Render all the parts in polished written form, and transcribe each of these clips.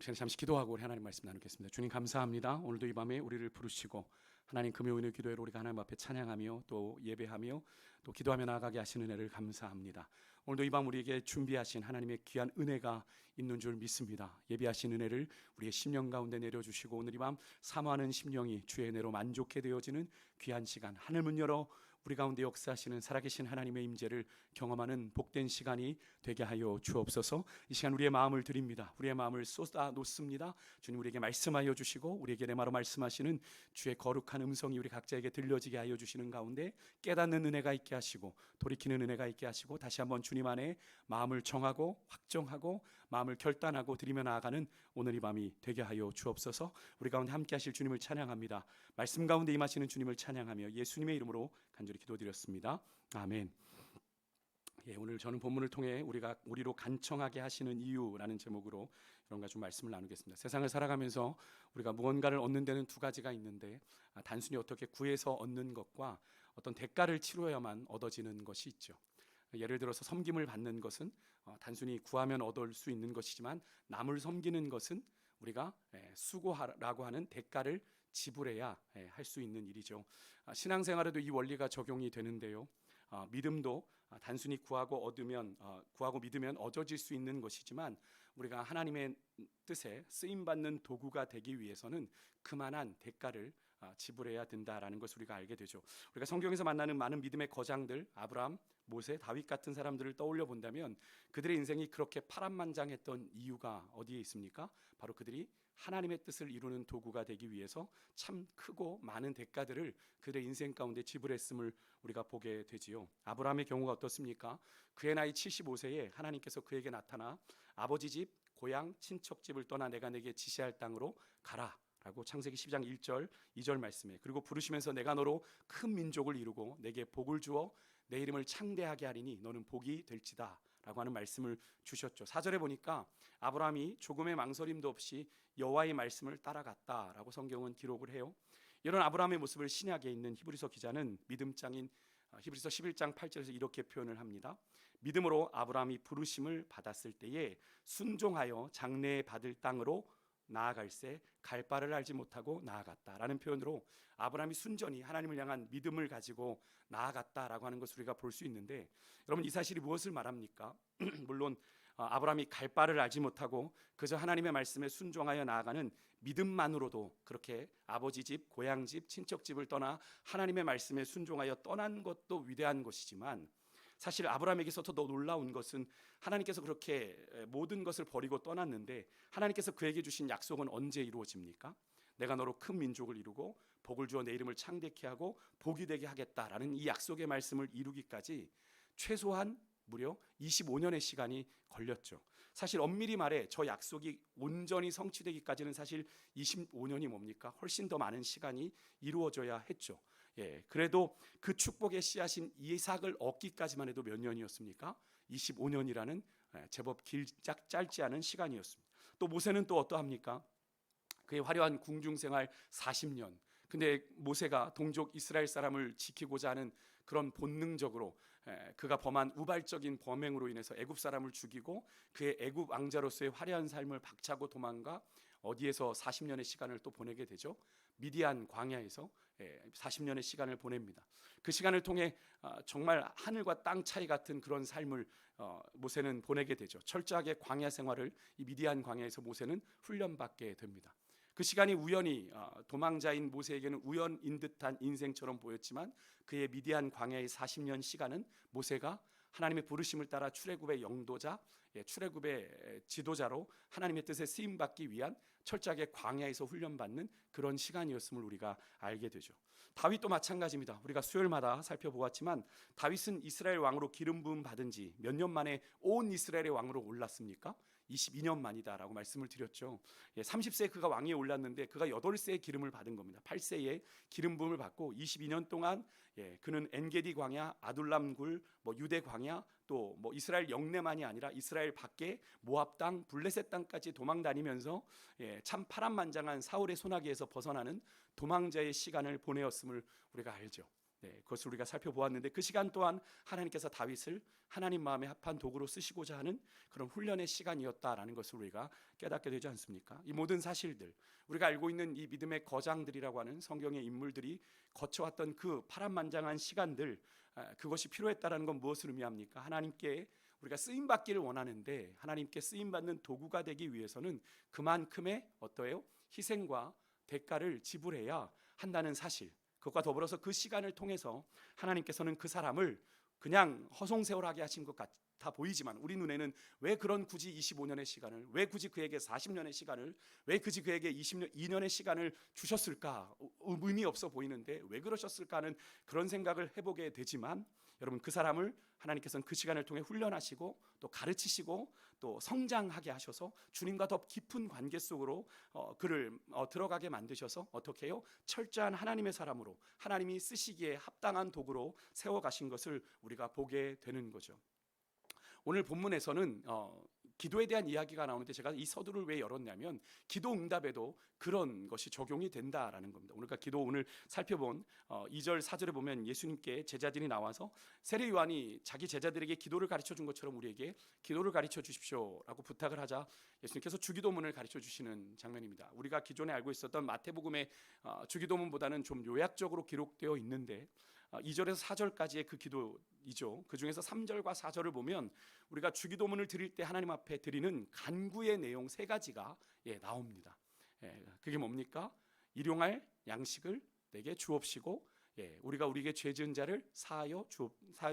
시간 잠시 기도하고 우리 하나님 말씀 나누겠습니다. 주님 감사합니다. 오늘도 이 밤에 우리를 부르시고 하나님 금요일의 기도회로 우리가 하나님 앞에 찬양하며 또 예배하며 또 기도하며 나아가게 하시는 은혜를 감사합니다. 오늘도 이 밤 우리에게 준비하신 하나님의 귀한 은혜가 있는 줄 믿습니다. 예비하신 은혜를 우리의 심령 가운데 내려주시고 오늘 이 밤 사모하는 심령이 주의 은혜로 만족해 되어지는 귀한 시간, 하늘 문 열어 우리 가운데 역사하시는 살아계신 하나님의 임재를 경험하는 복된 시간이 되게 하여 주옵소서. 이 시간 우리의 마음을 드립니다. 우리의 마음을 쏟아 놓습니다. 주님 우리에게 말씀하여 주시고 우리에게 내마로 말씀하시는 주의 거룩한 음성이 우리 각자에게 들려지게 하여 주시는 가운데 깨닫는 은혜가 있게 하시고 돌이키는 은혜가 있게 하시고 다시 한번 주님 안에 마음을 정하고 확정하고 마음을 결단하고 드리며 나아가는 오늘 이 밤이 되게 하여 주옵소서. 우리 가운데 함께 하실 주님을 찬양합니다. 말씀 가운데 임하시는 주님을 찬양하며 예수님의 이름으로 간절히 기도드렸습니다. 아멘. 오늘 저는 본문을 통해 우리로 간청하게 하시는 이유라는 제목으로 이런 가지 말씀을 나누겠습니다. 세상을 살아가면서 우리가 무언가를 얻는 데는 두 가지가 있는데 단순히 어떻게 구해서 얻는 것과 어떤 대가를 치러야만 얻어지는 것이 있죠. 예를 들어서 섬김을 받는 것은 단순히 구하면 얻을 수 있는 것이지만 남을 섬기는 것은 우리가 수고하라고 하는 대가를 지불해야 할 수 있는 일이죠. 신앙생활에도 이 원리가 적용이 되는데요. 믿음도 단순히 구하고 믿으면 얻어질 수 있는 것이지만 우리가 하나님의 뜻에 쓰임받는 도구가 되기 위해서는 그만한 대가를 지불해야 된다라는 것을 우리가 알게 되죠. 우리가 성경에서 만나는 많은 믿음의 거장들, 아브라함, 모세, 다윗 같은 사람들을 떠올려 본다면 그들의 인생이 그렇게 파란만장했던 이유가 어디에 있습니까? 바로 그들이 하나님의 뜻을 이루는 도구가 되기 위해서 참 크고 많은 대가들을 그들의 인생 가운데 지불했음을 우리가 보게 되지요. 아브라함의 경우가 어떻습니까? 그의 나이 75세에 하나님께서 그에게 나타나 아버지 집, 고향, 친척 집을 떠나 내가 내게 지시할 땅으로 가라 라고 창세기 12장 1절 2절 말씀에 그리고 부르시면서 내가 너로 큰 민족을 이루고 내게 복을 주어 내 이름을 창대하게 하리니 너는 복이 될지다 라고 하는 말씀을 주셨죠. 4절에 보니까 아브라함이 조금의 망설임도 없이 여호와의 말씀을 따라갔다라고 성경은 기록을 해요. 이런 아브라함의 모습을 신약에 있는 히브리서 기자는 믿음장인 히브리서 11장 8절에서 이렇게 표현을 합니다. 믿음으로 아브라함이 부르심을 받았을 때에 순종하여 장래에 받을 땅으로 나아갈새 갈 바를 알지 못하고 나아갔다라는 표현으로 아브라함이 순전히 하나님을 향한 믿음을 가지고 나아갔다라고 하는 것을 우리가 볼 수 있는데, 여러분 이 사실이 무엇을 말합니까? 물론 아브라함이 갈 바를 알지 못하고 그저 하나님의 말씀에 순종하여 나아가는 믿음만으로도 그렇게 아버지 집, 고향 집, 친척 집을 떠나 하나님의 말씀에 순종하여 떠난 것도 위대한 것이지만 사실 아브라함에게서 더 놀라운 것은 하나님께서 그렇게 모든 것을 버리고 떠났는데 하나님께서 그에게 주신 약속은 언제 이루어집니까? 내가 너로 큰 민족을 이루고 복을 주어 내 이름을 창대케 하고 복이 되게 하겠다라는 이 약속의 말씀을 이루기까지 최소한 무려 25년의 시간이 걸렸죠. 사실 엄밀히 말해 저 약속이 온전히 성취되기까지는 사실 25년이 뭡니까? 훨씬 더 많은 시간이 이루어져야 했죠. 그래도 그 축복의 씨앗인 이삭을 얻기까지만 해도 몇 년이었습니까? 25년이라는 제법 짧지 않은 시간이었습니다. 또 모세는 또 어떠합니까? 그의 화려한 궁중생활 40년. 근데 모세가 동족 이스라엘 사람을 지키고자 하는 그런 본능적으로 그가 범한 우발적인 범행으로 인해서 애굽 사람을 죽이고 그의 애굽 왕자로서의 화려한 삶을 박차고 도망가 어디에서 40년의 시간을 또 보내게 되죠? 미디안 광야에서 40년의 시간을 보냅니다. 그 시간을 통해 정말 하늘과 땅 차이 같은 그런 삶을 모세는 보내게 되죠. 철저하게 광야 생활을 이 미디안 광야에서 모세는 훈련받게 됩니다. 그 시간이 우연히 도망자인 모세에게는 우연인 듯한 인생처럼 보였지만 그의 미디안 광야의 40년 시간은 모세가 하나님의 부르심을 따라 출애굽의 영도자, 출애굽의 지도자로 하나님의 뜻에 쓰임받기 위한 철저하게 광야에서 훈련받는 그런 시간이었음을 우리가 알게 되죠. 다윗도 마찬가지입니다. 우리가 수요일마다 살펴보았지만 다윗은 이스라엘 왕으로 기름 부음 받은 지 몇 년 만에 온 이스라엘의 왕으로 올랐습니까? 22년 만이다라고 말씀을 드렸죠. 30세에 그가 왕위에 올랐는데 그가 8세에 기름을 받은 겁니다. 8세에 기름 부음을 받고 22년 동안 그는 엔게디 광야, 아둘람 굴, 유대 광야, 또 이스라엘 영내만이 아니라 이스라엘 밖에 모압 땅, 블레셋 땅까지 도망 다니면서 참 파란만장한 사울의 소나기에서 벗어나는 도망자의 시간을 보내었음을 우리가 알죠. 그것을 우리가 살펴보았는데 그 시간 또한 하나님께서 다윗을 하나님 마음에 합한 도구로 쓰시고자 하는 그런 훈련의 시간이었다라는 것을 우리가 깨닫게 되지 않습니까? 이 모든 사실들, 우리가 알고 있는 이 믿음의 거장들이라고 하는 성경의 인물들이 거쳐왔던 그 파란만장한 시간들, 그것이 필요했다라는 건 무엇을 의미합니까? 하나님께 우리가 쓰임 받기를 원하는데 하나님께 쓰임 받는 도구가 되기 위해서는 그만큼의 어떠해요? 희생과 대가를 지불해야 한다는 사실, 그것과 더불어서 그 시간을 통해서 하나님께서는 그 사람을 그냥 허송세월하게 하신 것 같아 보이지만 우리 눈에는 왜 그런 굳이 25년의 시간을, 왜 굳이 그에게 40년의 시간을, 왜 굳이 그에게 22년의 시간을 주셨을까? 의미 없어 보이는데 왜 그러셨을까 하는 그런 생각을 해보게 되지만, 여러분, 그 사람을 하나님께서는 그 시간을 통해 훈련하시고 또 가르치시고 또 성장하게 하셔서 주님과 더 깊은 관계 속으로 그를 들어가게 만드셔서 어떻게 해요? 철저한 하나님의 사람으로, 하나님이 쓰시기에 합당한 도구로 세워가신 것을 우리가 보게 되는 거죠. 오늘 본문에서는 기도에 대한 이야기가 나오는데 제가 이 서두를 왜 열었냐면 기도 응답에도 그런 것이 적용이 된다라는 겁니다. 오늘 기도 오늘 살펴본 2절 4절에 보면 예수님께 제자들이 나와서 세례 요한이 자기 제자들에게 기도를 가르쳐 준 것처럼 우리에게 기도를 가르쳐 주십시오라고 부탁을 하자 예수님께서 주기도문을 가르쳐 주시는 장면입니다. 우리가 기존에 알고 있었던 마태복음의 주기도문보다는 좀 요약적으로 기록되어 있는데 2절에서 4절까지의 그 기도이죠. 그 중에서 3절과 4절을 보면 우리가 주기도문을 드릴 때 하나님 앞에 드리는 간구의 내용 3가지가 나옵니다. 그게 뭡니까? 일용할 양식을 내게 주옵시고, 우리가 우리에게 죄 지은 자를 사하여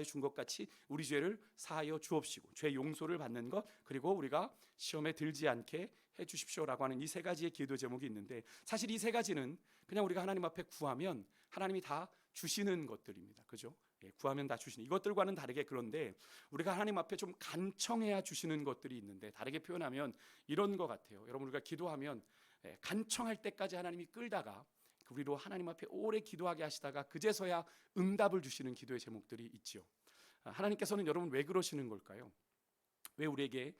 준 것 같이 우리 죄를 사하여 주옵시고, 죄 용서를 받는 것, 그리고 우리가 시험에 들지 않게 해주십시오라고 하는 이 3가지의 기도 제목이 있는데, 사실 이 3가지는 그냥 우리가 하나님 앞에 구하면 하나님이 다 주시는 것들입니다. 그죠? 구하면 다 주시는 이것들과는 다르게, 그런데 우리가 하나님 앞에 좀 간청해야 주시는 것들이 있는데, 다르게 표현하면 이런 것 같아요. 여러분, 우리가 기도하면 간청할 때까지 하나님이 끌다가 우리로 하나님 앞에 오래 기도하게 하시다가 그제서야 응답을 주시는 기도의 제목들이 있죠. 하나님께서는 여러분 왜 그러시는 걸까요? 왜 우리에게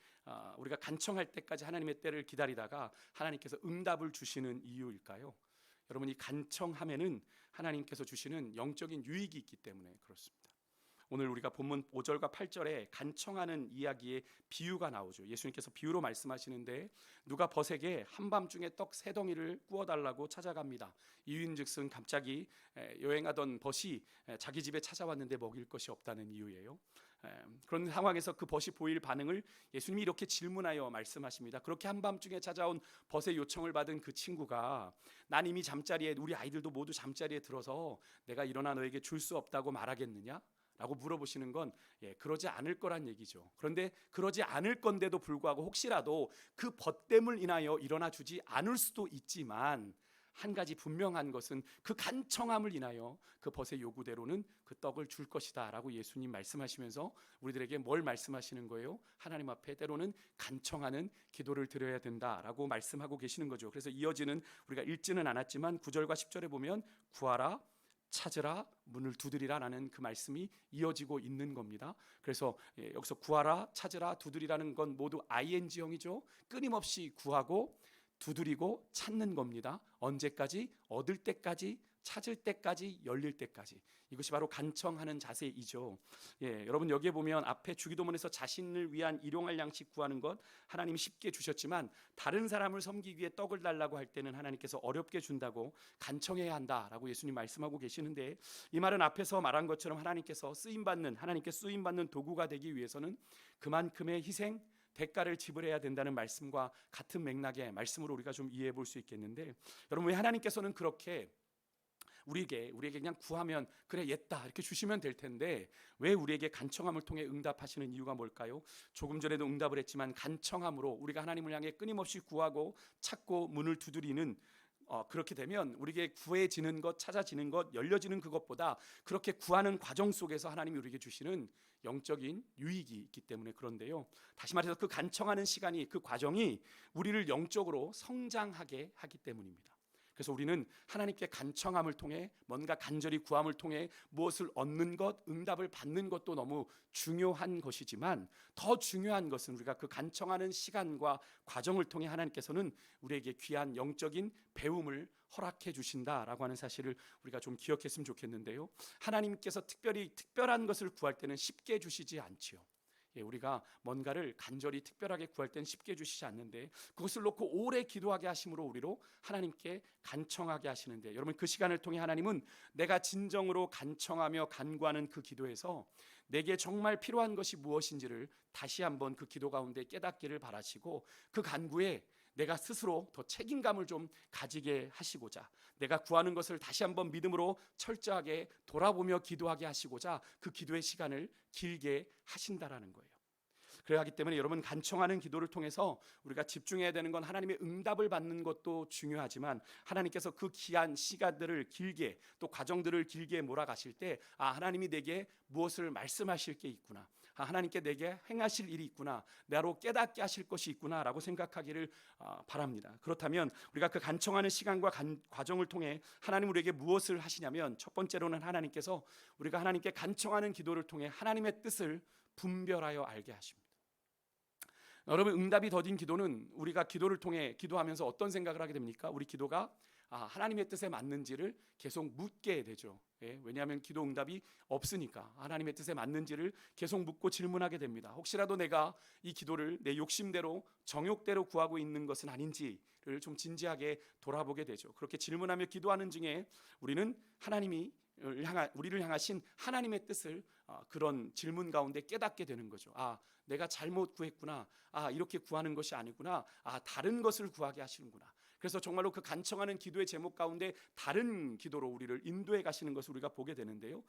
우리가 간청할 때까지 하나님의 때를 기다리다가 하나님께서 응답을 주시는 이유일까요? 여러분, 이 간청함에는 하나님께서 주시는 영적인 유익이 있기 때문에 그렇습니다. 오늘 우리가 본문 5절과 8절에 간청하는 이야기의 비유가 나오죠. 예수님께서 비유로 말씀하시는데 누가 벗에게 한밤중에 떡 3덩이를 구워달라고 찾아갑니다. 이유인즉슨 갑자기 여행하던 벗이 자기 집에 찾아왔는데 먹일 것이 없다는 이유예요. 그런 상황에서 그 벗이 보일 반응을 예수님이 이렇게 질문하여 말씀하십니다. 그렇게 한밤중에 찾아온 벗의 요청을 받은 그 친구가 난 이미 잠자리에, 우리 아이들도 모두 잠자리에 들어서 내가 일어나 너에게 줄 수 없다고 말하겠느냐? 라고 물어보시는 건 그러지 않을 거란 얘기죠. 그런데 그러지 않을 건데도 불구하고 혹시라도 그 벗됨을 인하여 일어나 주지 않을 수도 있지만, 한 가지 분명한 것은 그 간청함을 인하여 그 벗의 요구대로는 그 떡을 줄 것이다 라고 예수님 말씀하시면서 우리들에게 뭘 말씀하시는 거예요? 하나님 앞에 때로는 간청하는 기도를 드려야 된다라고 말씀하고 계시는 거죠. 그래서 이어지는, 우리가 읽지는 않았지만 9절과 10절에 보면 구하라, 찾으라, 문을 두드리라라는 그 말씀이 이어지고 있는 겁니다. 그래서 여기서 구하라, 찾으라, 두드리라는 건 모두 ing형이죠. 끊임없이 구하고 두드리고 찾는 겁니다. 언제까지? 얻을 때까지, 찾을 때까지, 열릴 때까지. 이것이 바로 간청하는 자세이죠. 여러분, 여기에 보면 앞에 주기도문에서 자신을 위한 일용할 양식 구하는 것 하나님이 쉽게 주셨지만, 다른 사람을 섬기기 위해 떡을 달라고 할 때는 하나님께서 어렵게 준다고 간청해야 한다라고 예수님 말씀하고 계시는데, 이 말은 앞에서 말한 것처럼 하나님께서 하나님께 쓰임받는 도구가 되기 위해서는 그만큼의 희생, 대가를 지불해야 된다는 말씀과 같은 맥락의 말씀으로 우리가 좀 이해해 볼 수 있겠는데, 여러분, 왜 하나님께서는 그렇게 우리에게 그냥 구하면 그래 옛다 이렇게 주시면 될 텐데 왜 우리에게 간청함을 통해 응답하시는 이유가 뭘까요? 조금 전에도 응답을 했지만 간청함으로 우리가 하나님을 향해 끊임없이 구하고 찾고 문을 두드리는, 그렇게 되면 우리에게 구해지는 것, 찾아지는 것, 열려지는 그것보다 그렇게 구하는 과정 속에서 하나님이 우리에게 주시는 영적인 유익이 있기 때문에 그런데요. 다시 말해서 그 간청하는 시간이, 그 과정이 우리를 영적으로 성장하게 하기 때문입니다. 그래서 우리는 하나님께 간청함을 통해 뭔가 간절히 구함을 통해 무엇을 얻는 것, 응답을 받는 것도 너무 중요한 것이지만 더 중요한 것은 우리가 그 간청하는 시간과 과정을 통해 하나님께서는 우리에게 귀한 영적인 배움을 허락해 주신다라고 하는 사실을 우리가 좀 기억했으면 좋겠는데요. 하나님께서 특별히 특별한 것을 구할 때는 쉽게 주시지 않지요. 우리가 뭔가를 간절히 특별하게 구할 때는 쉽게 주시지 않는데 그것을 놓고 오래 기도하게 하심으로 우리로 하나님께 간청하게 하시는데, 여러분 그 시간을 통해 하나님은 내가 진정으로 간청하며 간구하는 그 기도에서 내게 정말 필요한 것이 무엇인지를 다시 한번 그 기도 가운데 깨닫기를 바라시고, 그 간구에 내가 스스로 더 책임감을 좀 가지게 하시고자, 내가 구하는 것을 다시 한번 믿음으로 철저하게 돌아보며 기도하게 하시고자 그 기도의 시간을 길게 하신다라는 거예요. 그래야 하기 때문에 여러분, 간청하는 기도를 통해서 우리가 집중해야 되는 건 하나님의 응답을 받는 것도 중요하지만 하나님께서 그 귀한 시간들을 길게, 또 과정들을 길게 몰아가실 때 하나님이 내게 무엇을 말씀하실 게 있구나, 하나님께 내게 행하실 일이 있구나, 나로 깨닫게 하실 것이 있구나 라고 생각하기를 바랍니다. 그렇다면 우리가 그 간청하는 시간과 과정을 통해 하나님 우리에게 무엇을 하시냐면, 첫 번째로는 하나님께서 우리가 하나님께 간청하는 기도를 통해 하나님의 뜻을 분별하여 알게 하십니다. 여러분, 응답이 더딘 기도는 우리가 기도를 통해 기도하면서 어떤 생각을 하게 됩니까? 우리 기도가 하나님의 뜻에 맞는지를 계속 묻게 되죠. 왜냐하면 기도 응답이 없으니까 하나님의 뜻에 맞는지를 계속 묻고 질문하게 됩니다. 혹시라도 내가 이 기도를 내 욕심대로 정욕대로 구하고 있는 것은 아닌지를 좀 진지하게 돌아보게 되죠. 그렇게 질문하며 기도하는 중에 우리는 우리를 향하신 하나님의 뜻을 그런 질문 가운데 깨닫게 되는 거죠. 내가 잘못 구했구나. 이렇게 구하는 것이 아니구나. 다른 것을 구하게 하시는구나. 그래서 정말로 그 간청하는 기도의 제목 가운데 다른 기도로 우리를 인도해 가시는 것을 우리가 보게 되는데요.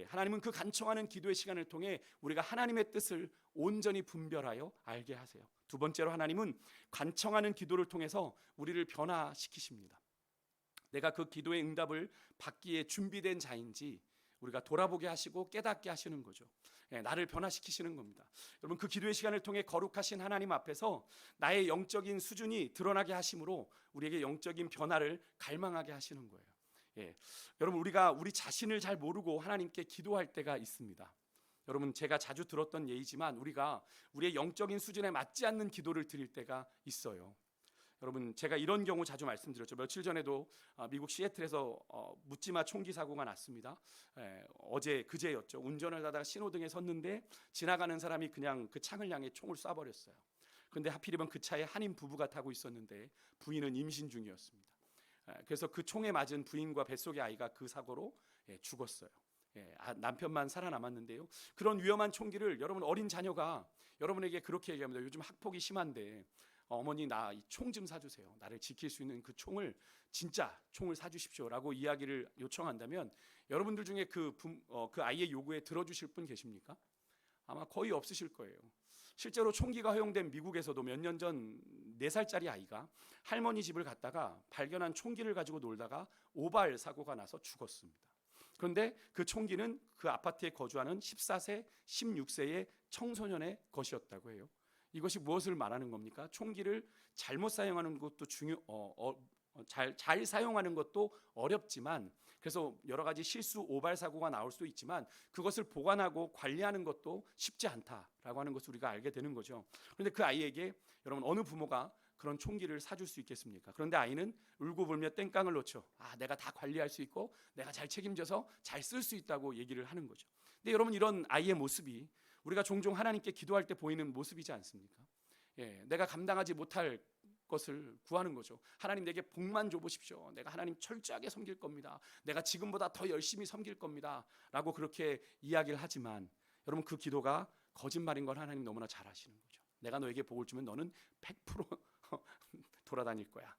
하나님은 그 간청하는 기도의 시간을 통해 우리가 하나님의 뜻을 온전히 분별하여 알게 하세요. 두 번째로, 하나님은 간청하는 기도를 통해서 우리를 변화시키십니다. 내가 그 기도의 응답을 받기에 준비된 자인지 우리가 돌아보게 하시고 깨닫게 하시는 거죠. 나를 변화시키시는 겁니다. 여러분, 그 기도의 시간을 통해 거룩하신 하나님 앞에서 나의 영적인 수준이 드러나게 하심으로 우리에게 영적인 변화를 갈망하게 하시는 거예요. 여러분, 우리가 우리 자신을 잘 모르고 하나님께 기도할 때가 있습니다. 여러분, 제가 자주 들었던 예이지만 우리가 우리의 영적인 수준에 맞지 않는 기도를 드릴 때가 있어요. 여러분, 제가 이런 경우 자주 말씀드렸죠. 며칠 전에도 미국 시애틀에서 묻지마 총기 사고가 났습니다. 그제였죠. 운전을 하다가 신호등에 섰는데 지나가는 사람이 그냥 그 창을 향해 총을 쏴버렸어요. 그런데 하필이면 그 차에 한인 부부가 타고 있었는데 부인은 임신 중이었습니다. 그래서 그 총에 맞은 부인과 뱃속의 아이가 그 사고로 죽었어요. 남편만 살아남았는데요. 그런 위험한 총기를 여러분, 어린 자녀가 여러분에게 그렇게 얘기합니다. 요즘 학폭이 심한데 어머니, 나 이 총 좀 사주세요. 나를 지킬 수 있는 그 총을, 진짜 총을 사주십시오 라고 이야기를 요청한다면 여러분들 중에 그 아이의 요구에 들어주실 분 계십니까? 아마 거의 없으실 거예요. 실제로 총기가 허용된 미국에서도 몇 년 전 4살짜리 아이가 할머니 집을 갔다가 발견한 총기를 가지고 놀다가 오발 사고가 나서 죽었습니다. 그런데 그 총기는 그 아파트에 거주하는 14세, 16세의 청소년의 것이었다고 해요. 이것이 무엇을 말하는 겁니까? 총기를 잘못 사용하는 것도 잘 사용하는 것도 어렵지만, 그래서 여러 가지 실수 오발 사고가 나올 수도 있지만 그것을 보관하고 관리하는 것도 쉽지 않다라고 하는 것을 우리가 알게 되는 거죠. 그런데 그 아이에게 여러분, 어느 부모가 그런 총기를 사줄 수 있겠습니까? 그런데 아이는 울고불며 땡깡을 놓죠. 내가 다 관리할 수 있고 내가 잘 책임져서 잘 쓸 수 있다고 얘기를 하는 거죠. 근데 여러분, 이런 아이의 모습이 우리가 종종 하나님께 기도할 때 보이는 모습이지 않습니까? 내가 감당하지 못할 것을 구하는 거죠. 하나님, 내게 복만 줘보십시오. 내가 하나님 철저하게 섬길 겁니다. 내가 지금보다 더 열심히 섬길 겁니다 라고 그렇게 이야기를 하지만 여러분, 그 기도가 거짓말인 걸 하나님 너무나 잘 아시는 거죠. 내가 너에게 복을 주면 너는 100% 돌아다닐 거야.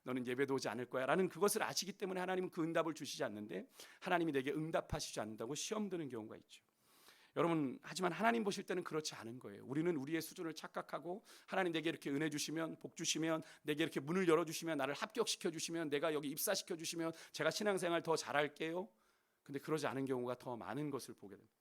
너는 예배도 오지 않을 거야 라는 그것을 아시기 때문에 하나님은 그 응답을 주시지 않는데, 하나님이 내게 응답하시지 않는다고 시험 드는 경우가 있죠. 여러분, 하지만 하나님 보실 때는 그렇지 않은 거예요. 우리는 우리의 수준을 착각하고 하나님 내게 이렇게 은혜 주시면, 복 주시면, 내게 이렇게 문을 열어주시면, 나를 합격시켜 주시면, 내가 여기 입사시켜 주시면 제가 신앙생활 더 잘할게요. 근데 그러지 않은 경우가 더 많은 것을 보게 됩니다.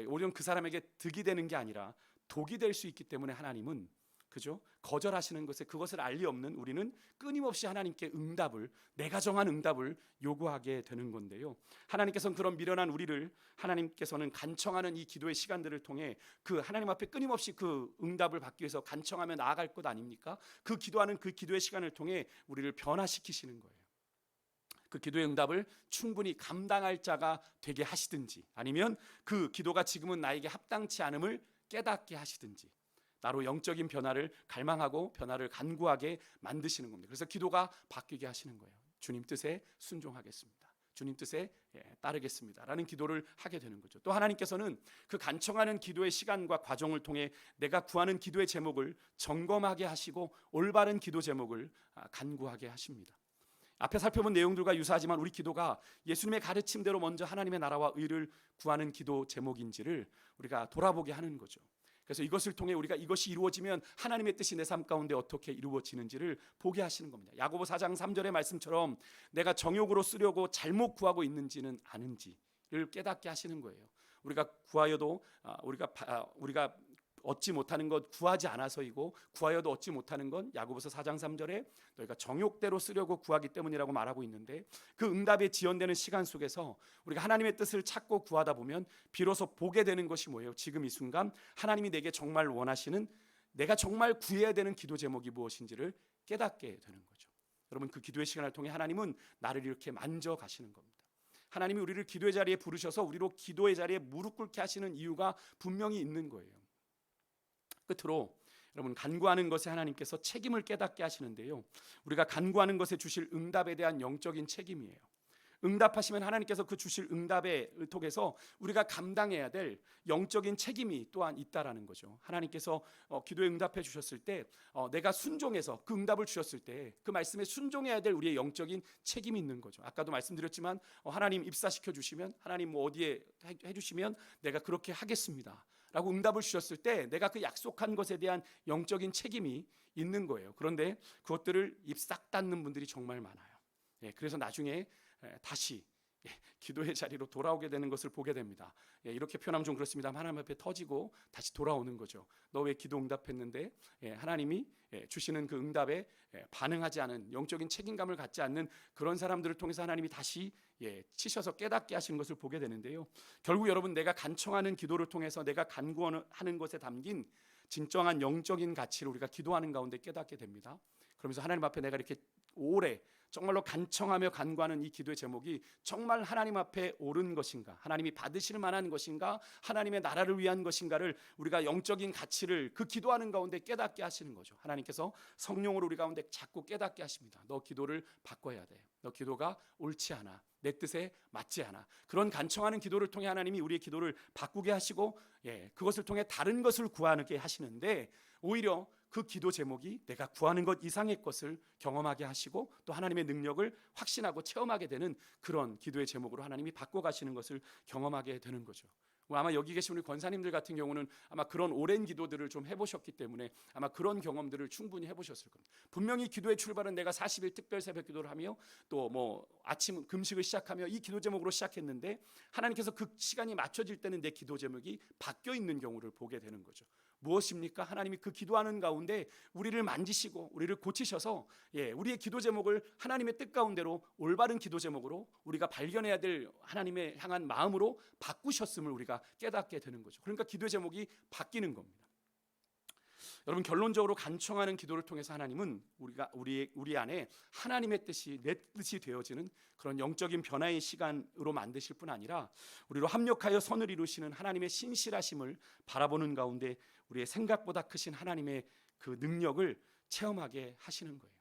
오히려 그 사람에게 득이 되는 게 아니라 독이 될 수 있기 때문에 하나님은 그죠? 거절하시는 것에 그것을 알리 없는 우리는 끊임없이 하나님께 응답을, 내가 정한 응답을 요구하게 되는 건데요. 하나님께서는 그런 미련한 우리를 하나님께서는 간청하는 이 기도의 시간들을 통해 그 하나님 앞에 끊임없이 그 응답을 받기 위해서 간청하며 나아갈 것 아닙니까? 그 기도하는 그 기도의 시간을 통해 우리를 변화시키시는 거예요. 그 기도의 응답을 충분히 감당할 자가 되게 하시든지, 아니면 그 기도가 지금은 나에게 합당치 않음을 깨닫게 하시든지, 나로 영적인 변화를 갈망하고 변화를 간구하게 만드시는 겁니다. 그래서 기도가 바뀌게 하시는 거예요. 주님 뜻에 순종하겠습니다, 주님 뜻에 따르겠습니다 라는 기도를 하게 되는 거죠. 또 하나님께서는 그 간청하는 기도의 시간과 과정을 통해 내가 구하는 기도의 제목을 점검하게 하시고 올바른 기도 제목을 간구하게 하십니다. 앞에 살펴본 내용들과 유사하지만 우리 기도가 예수님의 가르침대로 먼저 하나님의 나라와 의를 구하는 기도 제목인지를 우리가 돌아보게 하는 거죠. 그래서 이것을 통해 우리가 이것이 이루어지면 하나님의 뜻이 내 삶 가운데 어떻게 이루어지는지를 보게 하시는 겁니다. 야고보 4장 3절의 말씀처럼 내가 정욕으로 쓰려고 잘못 구하고 있는지는 아는지를 깨닫게 하시는 거예요. 우리가 구하여도 우리가 얻지 못하는 것 구하지 않아서이고, 구하여도 얻지 못하는 건 야고보서 4장 3절에 너희가 정욕대로 쓰려고 구하기 때문이라고 말하고 있는데, 그 응답에 지연되는 시간 속에서 우리가 하나님의 뜻을 찾고 구하다 보면 비로소 보게 되는 것이 뭐예요? 지금 이 순간 하나님이 내게 정말 원하시는, 내가 정말 구해야 되는 기도 제목이 무엇인지를 깨닫게 되는 거죠. 여러분, 그 기도의 시간을 통해 하나님은 나를 이렇게 만져가시는 겁니다. 하나님이 우리를 기도의 자리에 부르셔서 우리로 기도의 자리에 무릎 꿇게 하시는 이유가 분명히 있는 거예요. 끝으로 여러분, 간구하는 것에 하나님께서 책임을 깨닫게 하시는데요, 우리가 간구하는 것에 주실 응답에 대한 영적인 책임이에요. 응답하시면 하나님께서 그 주실 응답에 통해서 우리가 감당해야 될 영적인 책임이 또한 있다라는 거죠. 하나님께서 기도에 응답해 주셨을 때 내가 순종해서 그 응답을 주셨을 때 그 말씀에 순종해야 될 우리의 영적인 책임이 있는 거죠. 아까도 말씀드렸지만 하나님 입사시켜 주시면, 하나님 뭐 어디에 해주시면 내가 그렇게 하겠습니다 라고 응답을 주셨을 때 내가 그 약속한 것에 대한 영적인 책임이 있는 거예요. 그런데 그것들을 입 싹 닫는 분들이 정말 많아요. 그래서 나중에 다시 기도의 자리로 돌아오게 되는 것을 보게 됩니다. 이렇게 표현하면 좀 그렇습니다만 하나님 앞에 터지고 다시 돌아오는 거죠. 너 왜 기도 응답했는데 하나님이 주시는 그 응답에 반응하지 않은, 영적인 책임감을 갖지 않는 그런 사람들을 통해서 하나님이 다시 치셔서 깨닫게 하시는 것을 보게 되는데요, 결국 여러분, 내가 간청하는 기도를 통해서 내가 간구하는 것에 담긴 진정한 영적인 가치를 우리가 기도하는 가운데 깨닫게 됩니다. 그러면서 하나님 앞에 내가 이렇게 오래 정말로 간청하며 간구하는 이 기도의 제목이 정말 하나님 앞에 옳은 것인가, 하나님이 받으실 만한 것인가, 하나님의 나라를 위한 것인가를 우리가 영적인 가치를 그 기도하는 가운데 깨닫게 하시는 거죠. 하나님께서 성령으로 우리 가운데 자꾸 깨닫게 하십니다. 너 기도를 바꿔야 돼. 너 기도가 옳지 않아. 내 뜻에 맞지 않아. 그런 간청하는 기도를 통해 하나님이 우리의 기도를 바꾸게 하시고 그것을 통해 다른 것을 구하게 하시는데, 오히려 그 기도 제목이 내가 구하는 것 이상의 것을 경험하게 하시고 또 하나님의 능력을 확신하고 체험하게 되는 그런 기도의 제목으로 하나님이 바꿔가시는 것을 경험하게 되는 거죠. 아마 여기 계신 우리 권사님들 같은 경우는 아마 그런 오랜 기도들을 좀 해보셨기 때문에 아마 그런 경험들을 충분히 해보셨을 겁니다. 분명히 기도의 출발은 내가 40일 특별 새벽 기도를 하며 또 뭐 아침 금식을 시작하며 이 기도 제목으로 시작했는데, 하나님께서 그 시간이 맞춰질 때는 내 기도 제목이 바뀌어 있는 경우를 보게 되는 거죠. 무엇입니까? 하나님이 그 기도하는 가운데 우리를 만지시고 우리를 고치셔서 우리의 기도 제목을 하나님의 뜻 가운데로 올바른 기도 제목으로 우리가 발견해야 될 하나님의 향한 마음으로 바꾸셨음을 우리가 깨닫게 되는 거죠. 그러니까 기도 제목이 바뀌는 겁니다. 여러분, 결론적으로 간청하는 기도를 통해서 하나님은 우리 안에 하나님의 뜻이 내 뜻이 되어지는 그런 영적인 변화의 시간으로 만드실 뿐 아니라 우리로 합력하여 선을 이루시는 하나님의 신실하심을 바라보는 가운데 우리의 생각보다 크신 하나님의 그 능력을 체험하게 하시는 거예요.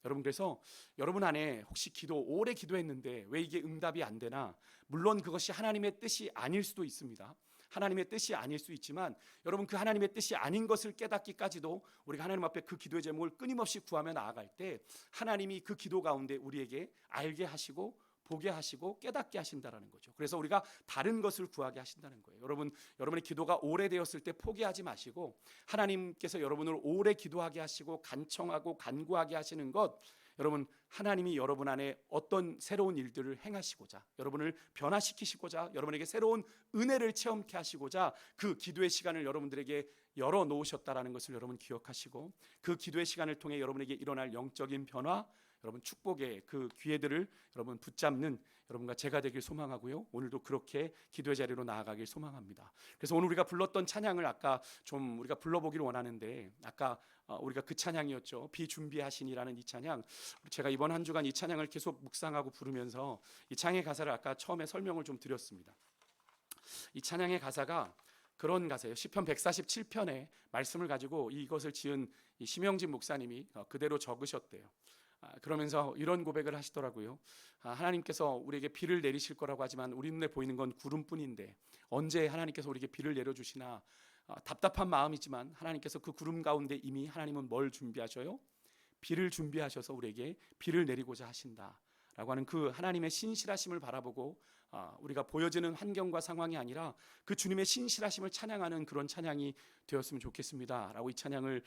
여러분, 그래서 여러분 안에 혹시 오래 기도했는데 왜 이게 응답이 안 되나? 물론 그것이 하나님의 뜻이 아닐 수도 있습니다. 하나님의 뜻이 아닐 수 있지만 여러분, 그 하나님의 뜻이 아닌 것을 깨닫기까지도 우리가 하나님 앞에 그 기도의 제목을 끊임없이 구하며 나아갈 때 하나님이 그 기도 가운데 우리에게 알게 하시고 보게 하시고 깨닫게 하신다라는 거죠. 그래서 우리가 다른 것을 구하게 하신다는 거예요. 여러분의 기도가 오래되었을 때 포기하지 마시고 하나님께서 여러분을 오래 기도하게 하시고 간청하고 간구하게 하시는 것, 여러분, 하나님이 여러분 안에 어떤 새로운 일들을 행하시고자, 여러분을 변화시키시고자, 여러분에게 새로운 은혜를 체험케 하시고자 그 기도의 시간을 여러분들에게 열어 놓으셨다라는 것을 여러분 기억하시고 그 기도의 시간을 통해 여러분에게 일어날 영적인 변화, 여러분 축복의 그 기회들을 여러분 붙잡는 여러분과 제가 되길 소망하고요. 오늘도 그렇게 기도의 자리로 나아가길 소망합니다. 그래서 오늘 우리가 불렀던 찬양을 아까 좀 우리가 불러보기를 원하는데 아까 우리가 그 찬양이었죠. 비준비하시니라는 이 찬양. 제가 이번 한 주간 이 찬양을 계속 묵상하고 부르면서 이 찬양의 가사를 아까 처음에 설명을 좀 드렸습니다. 이 찬양의 가사가 그런 가사예요. 시편 147편의 말씀을 가지고 이것을 지은 이 심영진 목사님이 그대로 적으셨대요. 그러면서 이런 고백을 하시더라고요. 하나님께서 우리에게 비를 내리실 거라고 하지만 우리 눈에 보이는 건 구름뿐인데 언제 하나님께서 우리에게 비를 내려주시나. 답답한 마음이지만 하나님께서 그 구름 가운데 이미 하나님은 뭘 준비하셔요? 비를 준비하셔서 우리에게 비를 내리고자 하신다라고 하는 그 하나님의 신실하심을 바라보고 우리가 보여지는 환경과 상황이 아니라 그 주님의 신실하심을 찬양하는 그런 찬양이 되었으면 좋겠습니다 라고 이 찬양을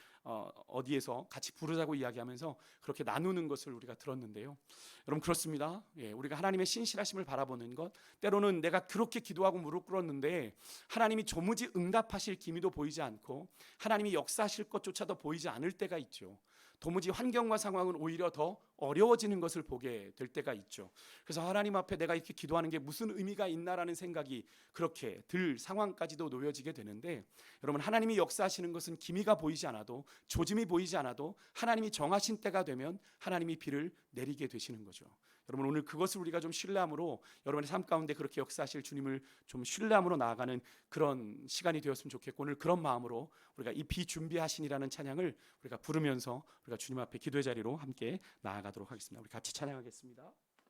어디에서 같이 부르자고 이야기하면서 그렇게 나누는 것을 우리가 들었는데요. 여러분 그렇습니다. 우리가 하나님의 신실하심을 바라보는 것, 때로는 내가 그렇게 기도하고 무릎 꿇었는데 하나님이 조무지 응답하실 기미도 보이지 않고 하나님이 역사하실 것조차도 보이지 않을 때가 있죠. 도무지 환경과 상황은 오히려 더 어려워지는 것을 보게 될 때가 있죠. 그래서 하나님 앞에 내가 이렇게 기도하는 게 무슨 의미가 있나라는 생각이 그렇게 들 상황까지도 놓여지게 되는데, 여러분 하나님이 역사하시는 것은 기미가 보이지 않아도, 조짐이 보이지 않아도 하나님이 정하신 때가 되면 하나님이 비를 내리게 되시는 거죠. 여러분 오늘 그것을 우리가 좀 신뢰함으로 여러분의 삶 가운데 그렇게 역사하실 주님을 좀 신뢰함으로 나아가는 그런 시간이 되었으면 좋겠고, 오늘 그런 마음으로 우리가 이 비준비하신이라는 찬양을 우리가 부르면서 우리가 주님 앞에 기도의 자리로 함께 나아가도록 하겠습니다. 우리 같이 찬양하겠습니다.